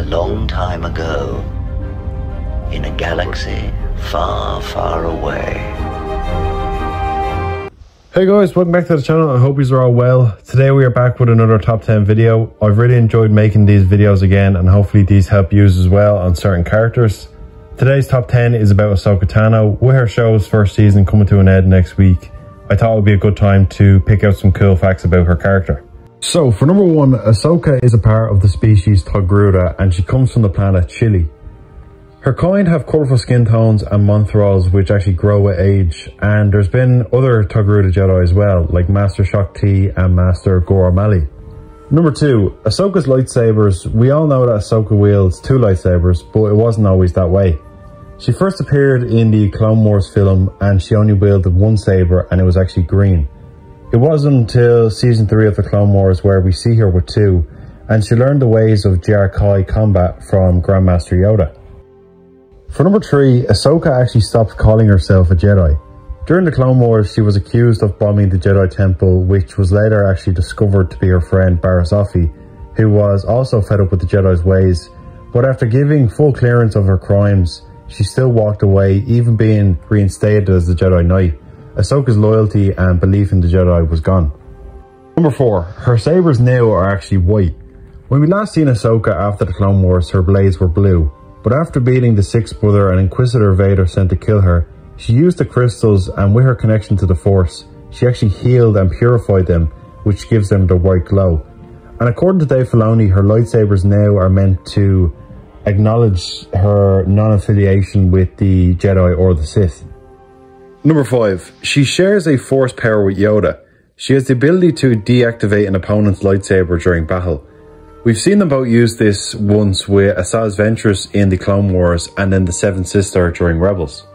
long time ago, in a galaxy far, far away. Hey guys, welcome back to the channel. I hope you're all well. Today we are back with another top 10 video. I've really enjoyed making these videos again, and hopefully these help you as well on certain characters. Today's top 10 is about Ahsoka Tano. With her show's first season coming to an end next week, I thought it would be a good time to pick out some cool facts about her character. So for number one, Ahsoka is a part of the species Togruta, and she comes from the planet Chile. Her kind have colourful skin tones and Monthrals which actually grow with age, and there's been other Togruta Jedi as well, like Master Shakti and Master Gor Mali. Number two, Ahsoka's lightsabers. We all know that Ahsoka wields two lightsabers, but it wasn't always that way. She first appeared in the Clone Wars film and she only wielded one saber, and it was actually green. It wasn't until season 3 of the Clone Wars where we see her with two, and she learned the ways of Jedi combat from Grandmaster Yoda. For number 3, Ahsoka actually stopped calling herself a Jedi. During the Clone Wars, she was accused of bombing the Jedi Temple, which was later actually discovered to be her friend Barriss Offee, who was also fed up with the Jedi's ways. But after giving full clearance of her crimes, she still walked away, even being reinstated as the Jedi Knight. Ahsoka's loyalty and belief in the Jedi was gone. Number 4, her sabers now are actually white. When we last seen Ahsoka after the Clone Wars, her blades were blue. But after beating the Sixth Brother and Inquisitor Vader sent to kill her, she used the crystals, and with her connection to the Force, she actually healed and purified them, which gives them the white glow. And according to Dave Filoni, her lightsabers now are meant to acknowledge her non-affiliation with the Jedi or the Sith. Number 5, she shares a Force power with Yoda. She has the ability to deactivate an opponent's lightsaber during battle. We've seen them both use this once with Asajj Ventress in the Clone Wars and then the Seventh Sister during Rebels.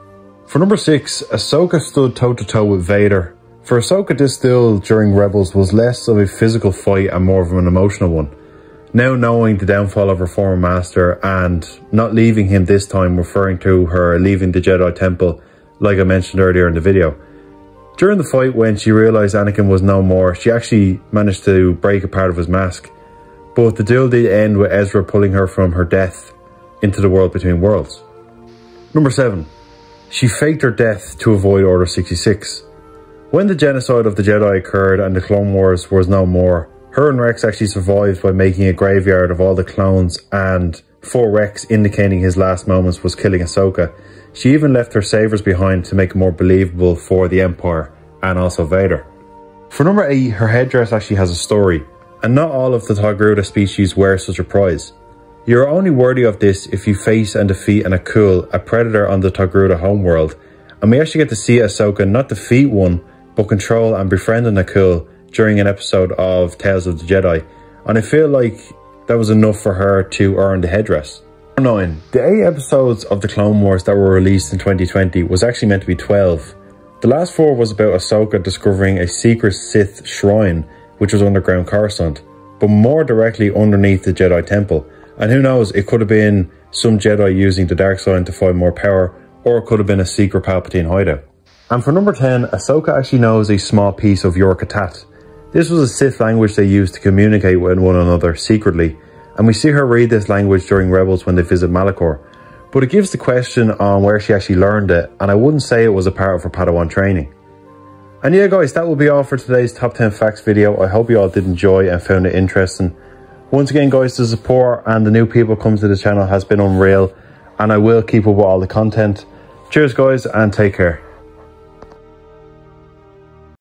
For number 6, Ahsoka stood toe-to-toe with Vader. For Ahsoka, this duel during Rebels was less of a physical fight and more of an emotional one. Now knowing the downfall of her former master and not leaving him this time, referring to her leaving the Jedi Temple, like I mentioned earlier in the video. During the fight, when she realised Anakin was no more, she actually managed to break a part of his mask. But the duel did end with Ezra pulling her from her death into the world between worlds. Number 7. She faked her death to avoid Order 66. When the genocide of the Jedi occurred and the Clone Wars was no more, her and Rex actually survived by making a graveyard of all the clones, and for Rex indicating his last moments was killing Ahsoka. She even left her sabers behind to make it more believable for the Empire and also Vader. For number 8, her headdress actually has a story. And not all of the Togruta species wear such a prize. You are only worthy of this if you face and defeat an Akul, a predator on the Togruta homeworld. And we actually get to see Ahsoka not defeat one, but control and befriend an Akul during an episode of Tales of the Jedi. And I feel like that was enough for her to earn the headdress. Number 9. The 8 episodes of the Clone Wars that were released in 2020 was actually meant to be 12. The last 4 was about Ahsoka discovering a secret Sith shrine, which was underground Coruscant, but more directly underneath the Jedi Temple. And who knows, it could have been some Jedi using the dark side to find more power, or it could have been a secret Palpatine hideout. And for number 10, Ahsoka actually knows a small piece of Yor-Khatat. This was a Sith language they used to communicate with one another secretly, and we see her read this language during Rebels when they visit Malachor. But it gives the question on where she actually learned it, and I wouldn't say it was a part of her Padawan training. And yeah guys, that will be all for today's top 10 facts video. I hope you all did enjoy and found it interesting. Once again guys, the support and the new people coming to the channel has been unreal, and I will keep up with all the content. Cheers guys, and take care.